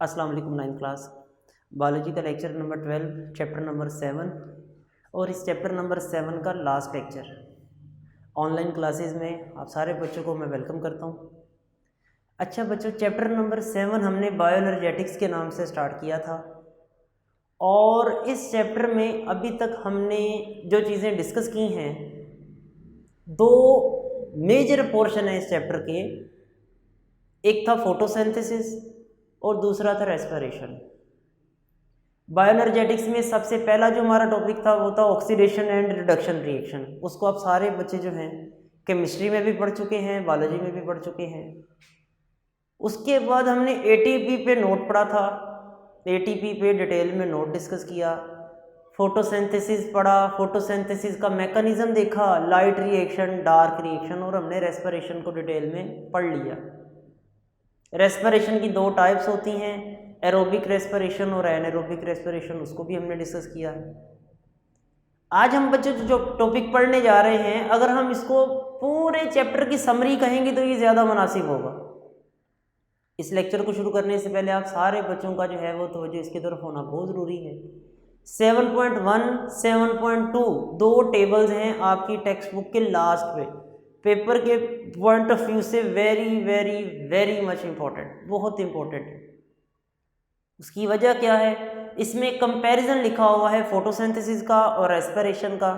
अस्सलाम वालेकुम। 9th class biology का लेक्चर नंबर 12 चैप्टर नंबर 7 और इस चैप्टर नंबर 7 का लास्ट लेक्चर ऑनलाइन क्लासेस में आप सारे बच्चों को मैं वेलकम करता हूँ। अच्छा बच्चों, चैप्टर नंबर 7 हमने बायोएनर्जेटिक्स के नाम से स्टार्ट किया था और इस चैप्टर में अभी तक हमने जो चीज़ें डिस्कस की हैं, दो मेजर पोर्शन है इस चैप्टर के। एक था फोटोसिंथेसिस और दूसरा था रेस्पिरेशन। बायोएनर्जेटिक्स में सबसे पहला जो हमारा टॉपिक था वो था ऑक्सीडेशन एंड रिडक्शन रिएक्शन। उसको आप सारे बच्चे जो हैं केमिस्ट्री में भी पढ़ चुके हैं, बायोलॉजी में भी पढ़ चुके हैं। उसके बाद हमने एटीपी पे नोट पढ़ा था, एटीपी पे डिटेल में नोट डिस्कस किया। फोटोसिंथेसिस पढ़ा, फोटोसिंथेसिस का मैकेनिज्म देखा, लाइट रिएक्शन, डार्क रिएक्शन, और हमने रेस्पिरेशन को डिटेल में पढ़ लिया। रेस्पिरेशन की दो टाइप्स होती हैं, एरोबिक रेस्पिरेशन और एनारोबिक रेस्पिरेशन, उसको भी हमने डिस्कस किया है। आज हम बच्चों जो टॉपिक पढ़ने जा रहे हैं, अगर हम इसको पूरे चैप्टर की समरी कहेंगे तो ये ज़्यादा मुनासिब होगा। इस लेक्चर को शुरू करने से पहले आप सारे बच्चों का जो है वो तवज्जो इसकी तरफ होना बहुत ज़रूरी है। 7.1, 7.2 दो टेबल्स हैं आपकी टेक्स्ट बुक के लास्ट पे, पेपर के पॉइंट ऑफ व्यू से very very very much important, बहुत इम्पोर्टेंट है। उसकी वजह क्या है? इसमें कंपैरिजन लिखा हुआ है फोटोसिंथेसिस का और रेस्पिरेशन का।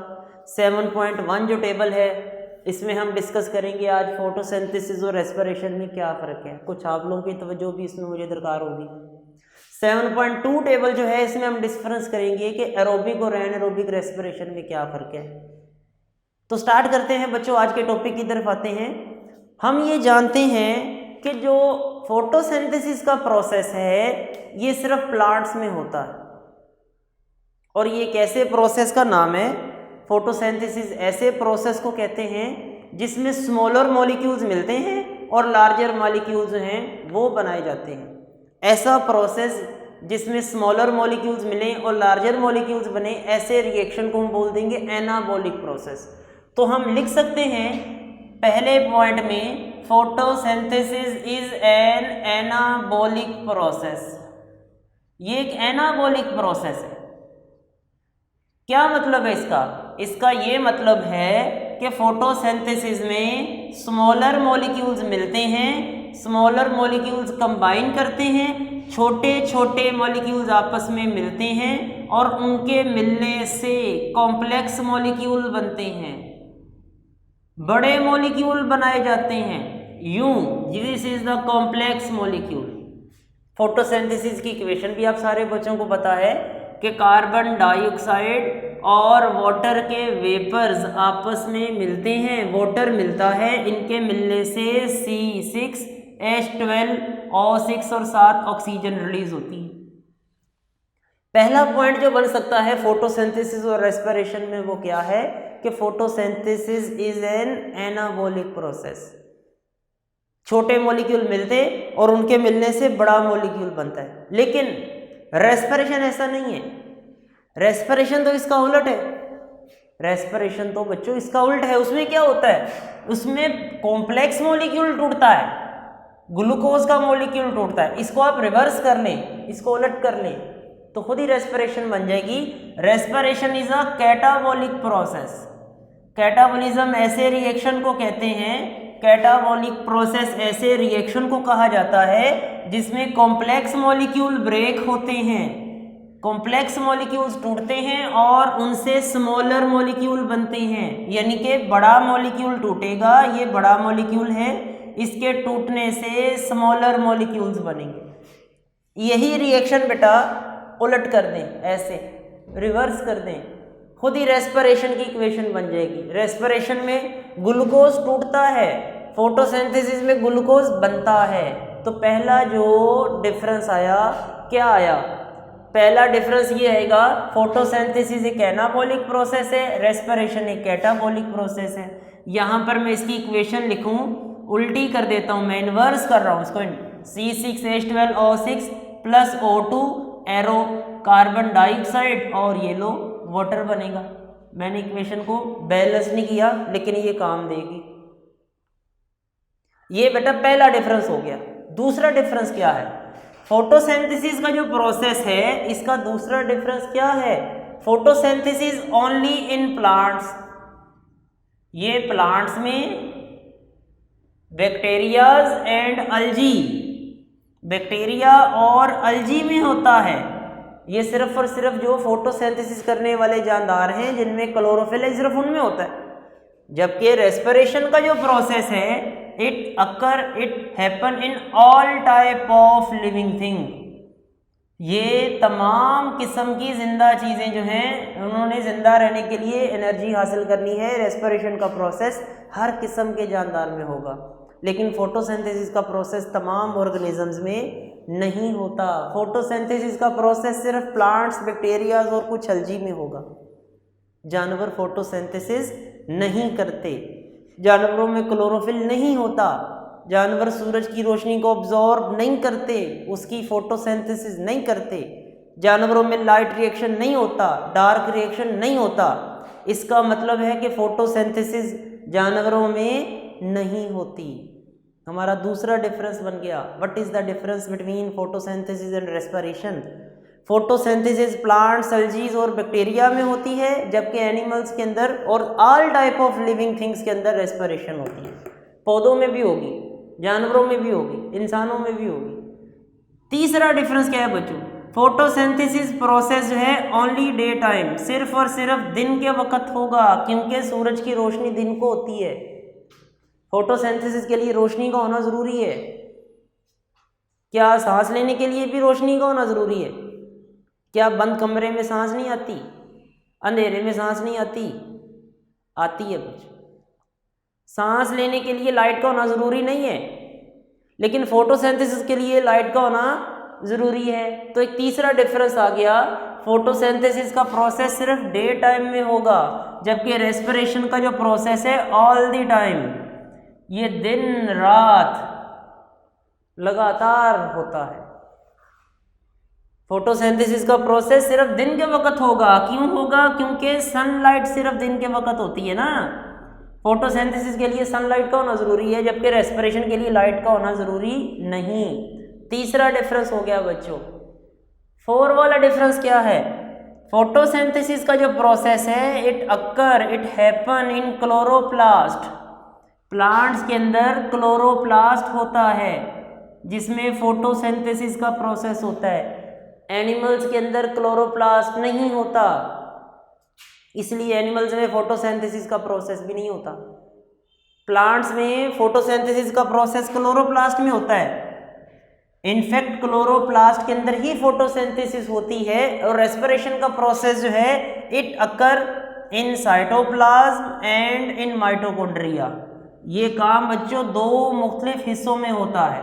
7.1 जो टेबल है इसमें हम डिस्कस करेंगे आज फोटोसिंथेसिस और रेस्पिरेशन में क्या फ़र्क है। कुछ आप लोगों की तवज्जो भी इसमें मुझे दरकार होगी। 7.2 टेबल जो है इसमें हम डिफरेंस करेंगे कि एरोबिक और एनारोबिक रेस्पिरेशन में क्या फ़र्क है। तो स्टार्ट करते हैं बच्चों, आज के टॉपिक की तरफ आते हैं। हम ये जानते हैं कि जो फोटोसिंथेसिस का प्रोसेस है ये सिर्फ प्लांट्स में होता है, और ये कैसे प्रोसेस का नाम है? फोटोसिंथेसिस ऐसे प्रोसेस को कहते हैं जिसमें स्मॉलर मॉलिक्यूल्स मिलते हैं और लार्जर मॉलिक्यूल्स हैं वो बनाए जाते हैं। ऐसा प्रोसेस जिसमें स्मॉलर मॉलिक्यूल्स मिले और लार्जर मॉलिक्यूल्स बने, ऐसे रिएक्शन को हम बोल देंगे एनाबॉलिक प्रोसेस। तो हम लिख सकते हैं पहले पॉइंट में, photosynthesis is an anabolic process. ये एक एनाबॉलिक प्रोसेस है। क्या मतलब है इसका? इसका ये मतलब है कि फोटोसिंथेसिस में स्मॉलर मॉलिक्यूल्स मिलते हैं, स्मॉलर मॉलिक्यूल्स कंबाइन करते हैं, छोटे छोटे मॉलिक्यूल्स आपस में मिलते हैं और उनके मिलने से कॉम्प्लेक्स मॉलिक्यूल बनते हैं, बड़े मॉलिक्यूल बनाए जाते हैं। यूं this is the complex molecule. Photosynthesis की इक्वेशन भी आप सारे बच्चों को पता है कि कार्बन डाइऑक्साइड और वाटर के वेपर्स आपस में मिलते हैं, वाटर मिलता है, इनके मिलने से C6H12O6 और 7 ऑक्सीजन रिलीज होती है। पहला पॉइंट जो बन सकता है फोटोसिंथेसिस और रेस्पिरेशन में वो क्या है कि photosynthesis is an anabolic process. छोटे मॉलिक्यूल मिलते और उनके मिलने से बड़ा मॉलिक्यूल बनता है। लेकिन रेस्पिरेशन ऐसा नहीं है। रेस्पिरेशन तो इसका उलट है। रेस्पिरेशन तो बच्चों इसका उल्ट है। उसमें क्या होता है? उसमें कॉम्प्लेक्स मॉलिक्यूल टूटता है, ग्लूकोज का मॉलिक्यूल टूटता है। इसको आप रिवर्स कर लें, इसको उलट कर लें तो खुद ही रेस्पिरेशन बन जाएगी। Respiration is a catabolic process. Catabolism ऐसे रिएक्शन को कहते हैं, कैटाबॉलिक प्रोसेस ऐसे रिएक्शन को कहा जाता है जिसमें कॉम्प्लेक्स मॉलिक्यूल ब्रेक होते हैं, कॉम्प्लेक्स मॉलिक्यूल्स टूटते हैं और उनसे स्मॉलर मॉलिक्यूल बनते हैं। यानी कि बड़ा मॉलिक्यूल टूटेगा, ये बड़ा मॉलिक्यूल है, इसके टूटने से स्मॉलर मॉलिक्यूल्स बनेंगे। यही रिएक्शन बेटा उलट कर दें, ऐसे रिवर्स कर दें, खुद ही रेस्पिरेशन की इक्वेशन बन जाएगी। रेस्पिरेशन में ग्लूकोज टूटता है, फोटोसिंथेसिस में ग्लूकोज बनता है। तो पहला जो डिफरेंस आया, क्या आया? पहला डिफरेंस ये आएगा, फोटोसिंथेसिस एक एनाबॉलिक प्रोसेस है, रेस्पिरेशन एक कैटाबॉलिक प्रोसेस है। यहाँ पर मैं इसकी इक्वेशन लिखूँ, उल्टी कर देता हूँ, मैं इन्वर्स कर रहा हूँ इसको। C6H12O6 plus O2 arrow carbon dioxide और ये लो वाटर बनेगा। मैंने इक्वेशन को बैलेंस नहीं किया लेकिन ये काम देगी। ये बेटा पहला डिफरेंस हो गया। दूसरा डिफरेंस क्या है? फोटोसिंथेसिस का जो प्रोसेस है इसका दूसरा डिफरेंस क्या है, फोटोसिंथेसिस ओनली इन प्लांट्स, ये प्लांट्स में बैक्टीरियाज एंड अल्जी, बैक्टीरिया और अल्जी में होता है। ये सिर्फ और सिर्फ जो फोटोसिंथेसिस करने वाले जानदार हैं जिनमें क्लोरोफिल है सिर्फ उनमें होता है। जबकि रेस्पिरेशन का जो प्रोसेस है it happen in all type of living thing, ये तमाम किस्म की जिंदा चीज़ें जो हैं उन्होंने ज़िंदा रहने के लिए एनर्जी हासिल करनी है, रेस्पिरेशन का प्रोसेस हर किस्म के जानदार में होगा। लेकिन फोटोसिंथेसिस का प्रोसेस तमाम ऑर्गेनिजम्स में नहीं होता। फोटोसिंथेसिस का प्रोसेस सिर्फ प्लांट्स, बैक्टीरियाज और कुछ अल्जी में होगा। जानवर फोटोसिंथेसिस नहीं करते, जानवरों में क्लोरोफिल नहीं होता, जानवर सूरज की रोशनी को ऑब्जॉर्ब नहीं करते, उसकी फोटोसिंथेसिस नहीं करते, जानवरों में लाइट रिएक्शन नहीं होता, डार्क रिएक्शन नहीं होता। इसका मतलब है कि फोटोसिंथेसिस जानवरों में नहीं होती। हमारा दूसरा डिफरेंस बन गया। What is the difference between photosynthesis and respiration? Photosynthesis plants, algae और बैक्टीरिया में होती है, जबकि एनिमल्स के अंदर और all type of living things के अंदर रेस्पिरेशन होती है। पौधों में भी होगी, जानवरों में भी होगी, इंसानों में भी होगी। तीसरा डिफरेंस क्या है बच्चों? फोटोसिंथेसिस प्रोसेस जो है ओनली डे टाइम, सिर्फ और सिर्फ दिन के वक्त होगा, क्योंकि सूरज की रोशनी दिन को होती है। फोटोसिंथेसिस के लिए रोशनी का होना ज़रूरी है। क्या सांस लेने के लिए भी रोशनी का होना ज़रूरी है? क्या बंद कमरे में सांस नहीं आती, अंधेरे में सांस नहीं आती? आती है बच्चों। सांस लेने के लिए लाइट का होना ज़रूरी नहीं है, लेकिन फोटोसिंथेसिस के लिए लाइट का होना ज़रूरी है। तो एक तीसरा डिफरेंस आ गया, फोटोसिंथेसिस का प्रोसेस सिर्फ डे टाइम में होगा, जबकि रेस्पिरेशन का जो प्रोसेस है ऑल द टाइम, ये दिन रात लगातार होता है। फोटोसिंथेसिस का प्रोसेस सिर्फ दिन के वक्त होगा। क्यों होगा? क्योंकि सनलाइट सिर्फ दिन के वक्त होती है ना। फोटोसिंथेसिस के लिए सनलाइट का होना ज़रूरी है, जबकि रेस्पिरेशन के लिए लाइट का होना ज़रूरी नहीं। तीसरा डिफरेंस हो गया बच्चों। 4 वाला डिफरेंस क्या है? फोटोसिंथेसिस का जो प्रोसेस है it happen in chloroplast, plants के अंदर क्लोरोप्लास्ट होता है जिसमें फोटोसिंथेसिस का प्रोसेस होता है। एनिमल्स के अंदर क्लोरोप्लास्ट नहीं होता, इसलिए एनिमल्स में फोटोसिंथेसिस का प्रोसेस भी नहीं होता। प्लांट्स में फोटोसिंथेसिस का प्रोसेस क्लोरोप्लास्ट में होता है। इनफैक्ट क्लोरोप्लास्ट के अंदर ही फोटोसिंथेसिस होती है। और रेस्पिरेशन का प्रोसेस जो है it occur in cytoplasm and in mitochondria. ये काम बच्चों 2 मुख्तलिफ हिस्सों में होता है।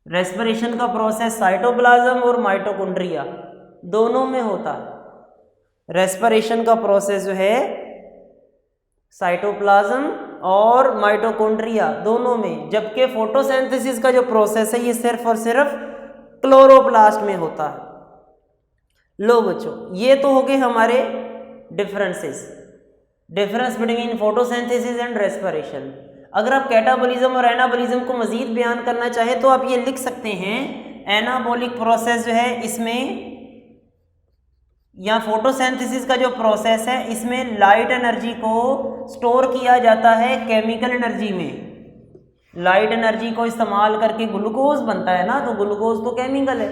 रेस्पिरेशन का प्रोसेस साइटोप्लाज्म और माइटोकॉन्ड्रिया दोनों में होता है। रेस्पिरेशन का प्रोसेस जो है साइटोप्लाज्म और माइटोकॉन्ड्रिया दोनों में, जबकि फोटोसिंथेसिस का जो प्रोसेस है ये सिर्फ और सिर्फ क्लोरोप्लास्ट में होता है। लो बच्चों, ये तो हो गए हमारे differences, difference between photosynthesis and respiration. अगर आप कैटाबॉलिज्म और एनाबॉलिज्म को मजीद बयान करना चाहें तो आप ये लिख सकते हैं, एनाबॉलिक प्रोसेस जो है इसमें, या फोटोसिंथेसिस का जो प्रोसेस है इसमें लाइट एनर्जी को स्टोर किया जाता है केमिकल एनर्जी में। लाइट एनर्जी को इस्तेमाल करके ग्लूकोज बनता है ना, तो ग्लूकोज तो केमिकल है।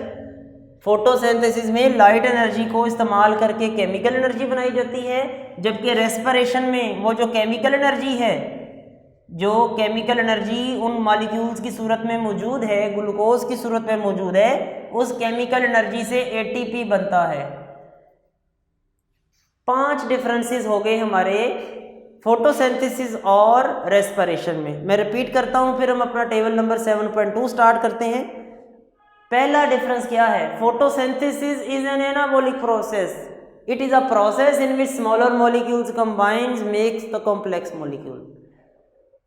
फोटोसिंथेसिस में लाइट एनर्जी को इस्तेमाल करके केमिकल एनर्जी बनाई जाती है, जबकि रेस्पिरेशन में वो जो केमिकल एनर्जी है, जो केमिकल एनर्जी उन मॉलिक्यूल्स की सूरत में मौजूद है, ग्लूकोज की सूरत में मौजूद है, उस केमिकल एनर्जी से एटीपी बनता है। 5 डिफरेंसेस हो गए हमारे फोटोसिंथेसिस और रेस्पिरेशन में। मैं रिपीट करता हूं, फिर हम अपना टेबल नंबर 7.2 स्टार्ट करते हैं। पहला डिफरेंस क्या है? Photosynthesis is an anabolic process. It is a process in which smaller molecules combines makes the complex molecule.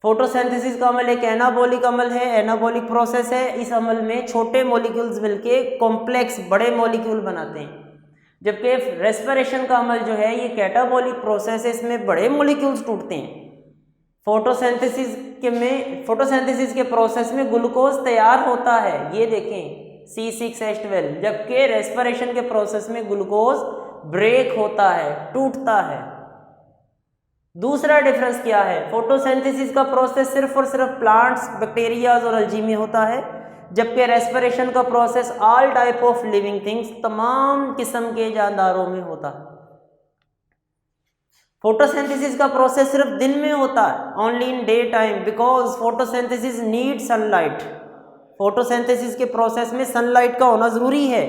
Photosynthesis का अमल एक एनाबॉलिक अमल है, एनाबॉलिक प्रोसेस है। इस अमल में छोटे मॉलिक्यूल्स मिलके कॉम्प्लेक्स बड़े मॉलिक्यूल बनाते हैं, जबकि रेस्पिरेशन का अमल जो है ये कैटाबॉलिक प्रोसेस है, इसमें बड़े मॉलिक्यूल्स टूटते हैं। फोटोसिंथेसिस के प्रोसेस में ग्लूकोज तैयार होता है, ये देखें C6H12, जबकि रेस्पिरेशन के प्रोसेस में ग्लूकोज ब्रेक होता है, टूटता है। दूसरा डिफरेंस क्या है, फोटोसिंथेसिस का प्रोसेस सिर्फ और सिर्फ प्लांट्स, बैक्टीरियाज और अलजी में होता है, जबकि रेस्पिरेशन का process all type of living things, तमाम किस्म के जानदारों में होता है। फोटोसिंथेसिस का प्रोसेस सिर्फ दिन में होता है, only in day time, because photosynthesis need sunlight. Photosynthesis के प्रोसेस में सनलाइट का होना जरूरी है,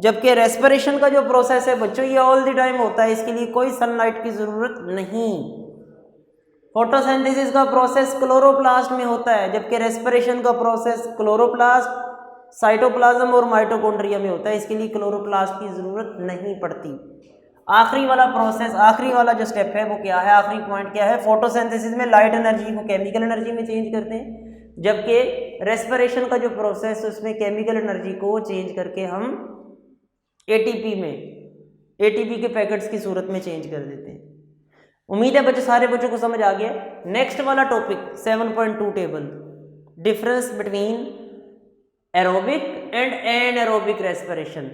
जबकि रेस्पिरेशन का जो प्रोसेस है बच्चों ये ऑल द टाइम होता है, इसके लिए कोई सनलाइट की जरूरत नहीं। फोटोसिंथेसिस का प्रोसेस क्लोरोप्लास्ट में होता है, जबकि रेस्पिरेशन का प्रोसेस क्लोरोप्लास्ट, साइटोप्लाज्म और माइटोकॉन्ड्रिया में होता है, इसके लिए क्लोरोप्लास्ट की जरूरत नहीं पड़ती। आखिरी वाला प्रोसेस, आखिरी वाला जो स्टेप है वो क्या है, आखिरी पॉइंट क्या है, फोटोसिंथेसिस में लाइट एनर्जी को केमिकल एनर्जी में चेंज करते हैं, जबकि रेस्पिरेशन का जो प्रोसेस है उसमें केमिकल एनर्जी को चेंज करके हम एटीपी के पैकेट्स की सूरत में चेंज कर देते हैं। उम्मीद है बच्चे सारे बच्चों को समझ आ गया। नेक्स्ट वाला topic 7.2 table, difference between aerobic and anaerobic respiration,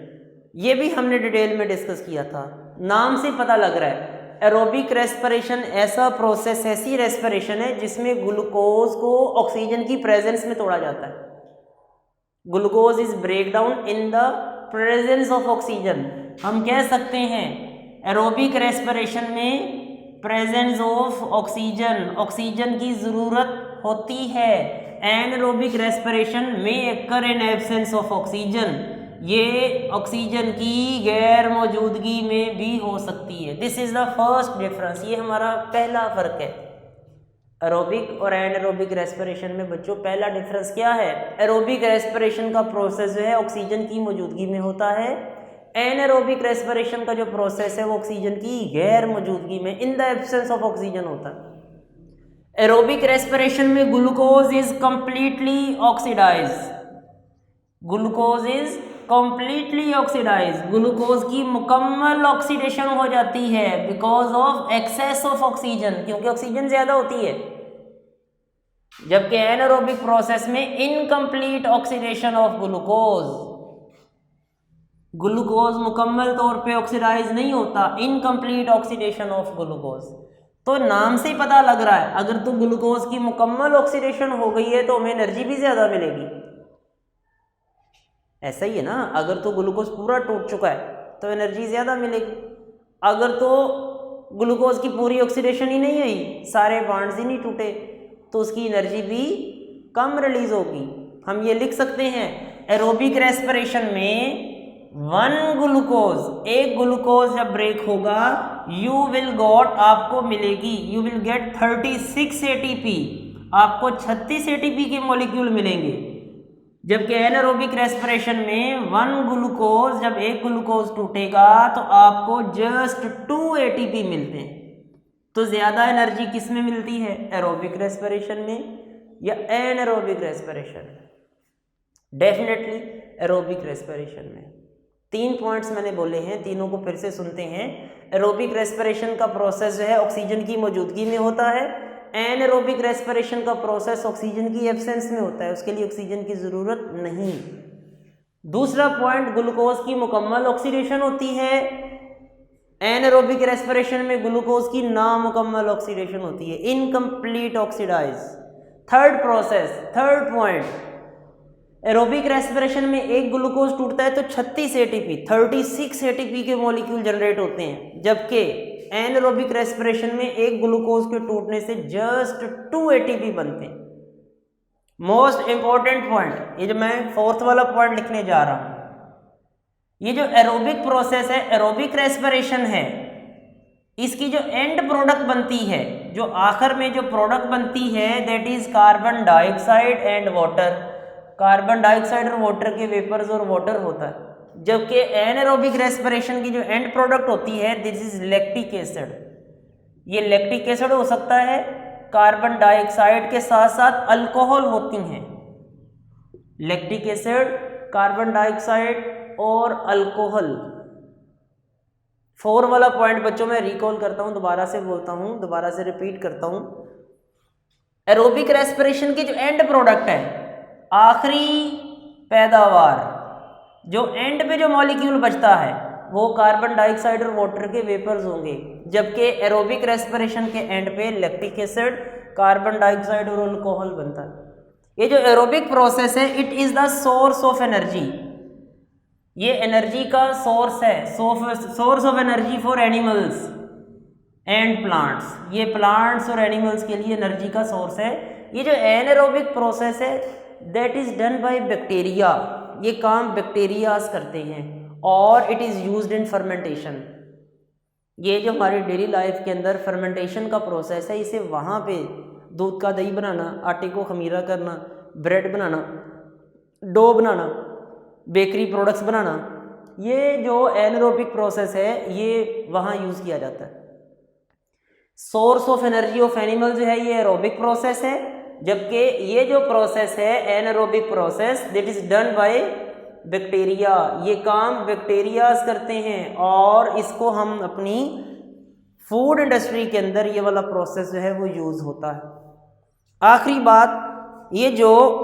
ये भी हमने डिटेल में डिस्कस किया था। नाम से पता लग रहा है एरोबिक रेस्पिरेशन ऐसा प्रोसेस, ऐसी रेस्पिरेशन है जिसमें ग्लूकोज को ऑक्सीजन की प्रेजेंस में तोड़ा जाता है। Glucose is break down in the presence of oxygen. हम कह सकते हैं एरोबिक रेस्पिरेशन में प्रेजेंस ऑफ ऑक्सीजन, ऑक्सीजन की ज़रूरत होती है। एनएरोबिक रेस्पिरेशन में occur in absence of oxygen, ये ऑक्सीजन की गैर मौजूदगी में भी हो सकती है। This is the first difference, ये हमारा पहला फ़र्क है एरोबिक और एनएरोबिक रेस्पिरेशन में। बच्चों पहला डिफरेंस क्या है, एरोबिक रेस्पिरेशन का प्रोसेस जो है ऑक्सीजन की मौजूदगी में होता है, एनएरोबिक रेस्पिरेशन का जो प्रोसेस है वो ऑक्सीजन की गैर मौजूदगी में, in the absence of oxygen होता है। एरोबिक रेस्पिरेशन में glucose is completely oxidise, glucose is completely oxidise, glucose की मुकम्मल ऑक्सीडेशन हो जाती है because of excess of oxygen, क्योंकि ऑक्सीजन ज्यादा होती है। जबकि एनारोबिक प्रोसेस में incomplete oxidation of glucose, glucose मुकम्मल तौर पे ऑक्सीडाइज नहीं होता, इनकम्प्लीट ऑक्सीडेशन ऑफ ग्लूकोज। तो नाम से ही पता लग रहा है अगर तो ग्लूकोज की मुकम्मल ऑक्सीडेशन हो गई है तो हमें एनर्जी भी ज्यादा मिलेगी, ऐसा ही है ना। अगर तो ग्लूकोज पूरा टूट चुका है तो एनर्जी ज़्यादा मिलेगी, अगर तो ग्लूकोज की पूरी ऑक्सीडेशन ही नहीं हुई, सारे बॉन्ड्स ही नहीं टूटे, तो उसकी एनर्जी भी कम रिलीज होगी। हम ये लिख सकते हैं एरोबिक रेस्पिरेशन में एक ग्लूकोज जब ब्रेक होगा यू विल गॉट, आपको मिलेगी, यू विल गेट 36 ATP, आपको 36 ATP के मॉलिक्यूल मिलेंगे। जबकि एनारोबिक रेस्पिरेशन में जब एक ग्लूकोज टूटेगा तो आपको जस्ट 2 ATP मिलते हैं। तो ज़्यादा एनर्जी किस में मिलती है, एरोबिक रेस्पिरेशन में या एनारोबिक रेस्पिरेशन में? डेफिनेटली एरोबिक रेस्पिरेशन में। 3 पॉइंट्स मैंने बोले हैं, तीनों को फिर से सुनते हैं। एरोबिक रेस्पिरेशन का प्रोसेस जो है ऑक्सीजन की मौजूदगी में होता है, एनारोबिक रेस्पिरेशन का प्रोसेस ऑक्सीजन की एब्सेंस में होता है, उसके लिए ऑक्सीजन की ज़रूरत नहीं। दूसरा पॉइंट, ग्लूकोज की मुकम्मल ऑक्सीडेशन होती है, एनारोबिक रेस्पिरेशन में ग्लूकोज की नामुकम्मल ऑक्सीडेशन होती है, incomplete oxidise. Third point, aerobic respiration में एक ग्लूकोज टूटता है तो 36 ATP के मॉलिक्यूल जनरेट होते हैं, जबकि एनारोबिक रेस्पिरेशन में एक ग्लूकोज के टूटने से जस्ट 2 ATP बनते हैं। मोस्ट इंपॉर्टेंट पॉइंट, ये जो मैं 4th वाला पॉइंट लिखने जा रहा हूं, ये जो एरोबिक प्रोसेस है, एरोबिक रेस्पिरेशन है, इसकी जो एंड प्रोडक्ट बनती है, जो आखिर में जो प्रोडक्ट बनती है, that is carbon dioxide and water. Carbon dioxide और वाटर के वेपर्स और वाटर होता है। जबकि एनारोबिक रेस्पिरेशन की जो एंड प्रोडक्ट होती है, दिस इज लैक्टिक एसिड। ये लैक्टिक एसिड हो सकता है, कार्बन डाइऑक्साइड के साथ साथ अल्कोहल होती हैं, लैक्टिक एसिड, कार्बन डाइऑक्साइड और अल्कोहल। 4 वाला पॉइंट बच्चों मैं रिकॉल करता हूं, दोबारा से बोलता हूं, दोबारा से रिपीट करता हूं। एरोबिक रेस्पिरेशन की जो एंड प्रोडक्ट है, आखिरी पैदावार, जो एंड पे जो मॉलिक्यूल बचता है वो कार्बन डाइऑक्साइड और वाटर के वेपर्स होंगे, जबकि एरोबिक रेस्पिरेशन के एंड पे लैक्टिक एसिड, कार्बन डाइऑक्साइड और अल्कोहल बनता है। ये जो एरोबिक प्रोसेस है, it is the source of energy, ये एनर्जी का सोर्स है, source of energy for animals and plants, ये प्लांट्स और एनिमल्स के लिए एनर्जी का सोर्स है। ये जो एनारोबिक प्रोसेस है that is done by bacteria, ये काम बैक्टीरियाज करते हैं, और it is used in fermentation. ये जो हमारी डेली लाइफ के अंदर फर्मेंटेशन का प्रोसेस है, इसे वहाँ पे दूध का दही बनाना, आटे को खमीरा करना, ब्रेड बनाना, डो बनाना, बेकरी प्रोडक्ट्स बनाना, ये जो एनारोबिक प्रोसेस है ये वहाँ यूज़ किया जाता है। Source of energy of animal जो है ये एरोबिक प्रोसेस है, जबकि ये जो प्रोसेस है anaerobic process that is done by bacteria, ये काम बैक्टीरियाज करते हैं, और इसको हम अपनी फूड इंडस्ट्री के अंदर ये वाला प्रोसेस जो है वो यूज़ होता है। आखिरी बात, ये जो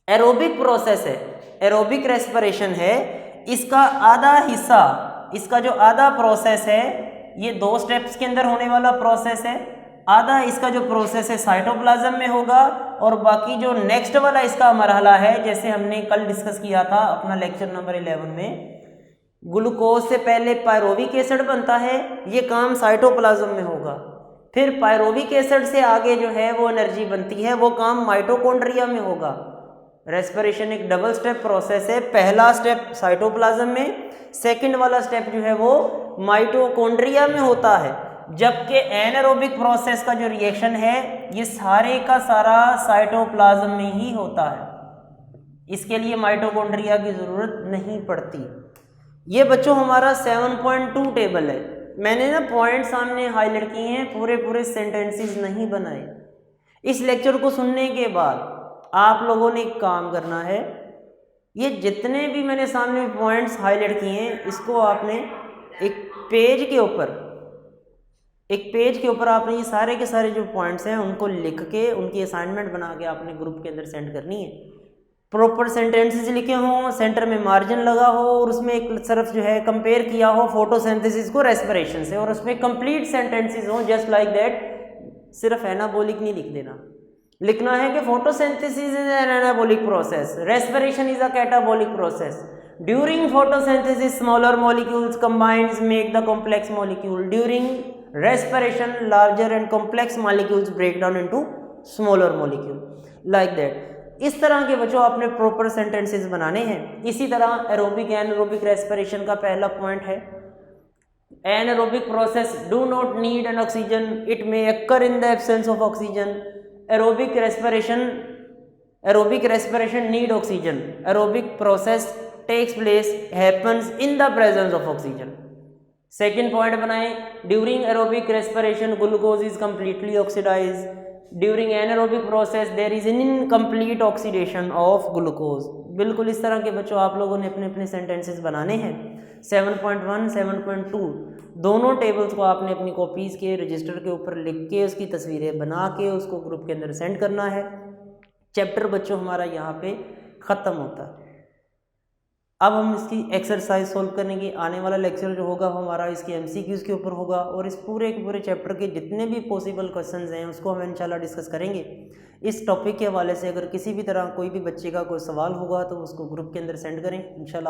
एरोबिक प्रोसेस है, एरोबिक रेस्पिरेशन है, इसका आधा हिस्सा, इसका जो आधा प्रोसेस है ये 2 स्टेप्स के अंदर होने वाला प्रोसेस है। आधा इसका जो प्रोसेस है साइटोप्लाज्म में होगा, और बाकी जो नेक्स्ट वाला इसका मरहला है, जैसे हमने कल डिस्कस किया था अपना लेक्चर नंबर 11 में, ग्लूकोज से पहले पायरोविक एसिड बनता है, ये काम साइटोप्लाज्म में होगा। फिर पायरोविक एसिड से आगे जो है वो एनर्जी बनती है, वो काम माइटोकॉन्ड्रिया में होगा। रेस्पिरेशन एक डबल स्टेप प्रोसेस है, पहला स्टेप साइटोप्लाज्म में, सेकंड वाला स्टेप जो है वो माइटोकॉन्ड्रिया में होता है। जबकि एनारोबिक प्रोसेस का जो रिएक्शन है ये सारे का सारा साइटोप्लाज्म में ही होता है, इसके लिए माइटोकॉन्ड्रिया की ज़रूरत नहीं पड़ती। ये बच्चों हमारा 7.2 टेबल है, मैंने ना पॉइंट सामने हाईलाइट किए हैं, पूरे सेंटेंसेस नहीं बनाए। इस लेक्चर को सुनने के बाद आप लोगों ने एक काम करना है, ये जितने भी मैंने सामने पॉइंट्स हाईलाइट किए हैं इसको आपने एक पेज के ऊपर आपने ये सारे के सारे जो पॉइंट्स हैं उनको लिख के उनकी असाइनमेंट बना के आपने ग्रुप के अंदर सेंड करनी है। प्रॉपर सेंटेंसेस लिखे हों, सेंटर में मार्जिन लगा हो, और उसमें एक तरफ जो है कंपेयर किया हो फोटोसिंथेसिस को रेस्पिरेशन से, और उसमें कंप्लीट सेंटेंसेस हो जस्ट लाइक दैट। सिर्फ एनाबॉलिक नहीं लिख देना, लिखना है कि photosynthesis is an anabolic process, respiration is a catabolic process, during photosynthesis smaller molecules combined make the complex molecule, during respiration larger and complex molecules break down into smaller molecule, like that. इस तरह के बच्चों आपने proper sentences बनाने हैं। इसी तरह aerobic anaerobic respiration का पहला पॉइंट है, anaerobic process do not need an oxygen, it may occur in the absence of oxygen. Aerobic respiration need oxygen, aerobic process takes place happens in the presence of oxygen. Second point बनाएं, during aerobic respiration glucose is completely oxidise, during anaerobic process there is an incomplete oxidation of glucose. बिल्कुल इस तरह के बच्चों आप लोगों ने अपने अपने सेंटेंसेस बनाने हैं। 7.1 7.2 दोनों टेबल्स को आपने अपनी कॉपीज़ के रजिस्टर के ऊपर लिख के उसकी तस्वीरें बना के उसको ग्रुप के अंदर सेंड करना है। चैप्टर बच्चों हमारा यहाँ पे ख़त्म होता है। अब हम इसकी एक्सरसाइज सोल्व करने की, आने वाला लेक्चर जो होगा वो हमारा इसके MCQs के ऊपर होगा, और इस पूरे के पूरे चैप्टर के जितने भी पॉसिबल क्वेश्चंस हैं उसको हम इंशाल्लाह डिस्कस करेंगे। इस टॉपिक के हवाले से अगर किसी भी तरह कोई भी बच्चे का कोई सवाल होगा तो उसको ग्रुप के अंदर सेंड करें, इंशाल्लाह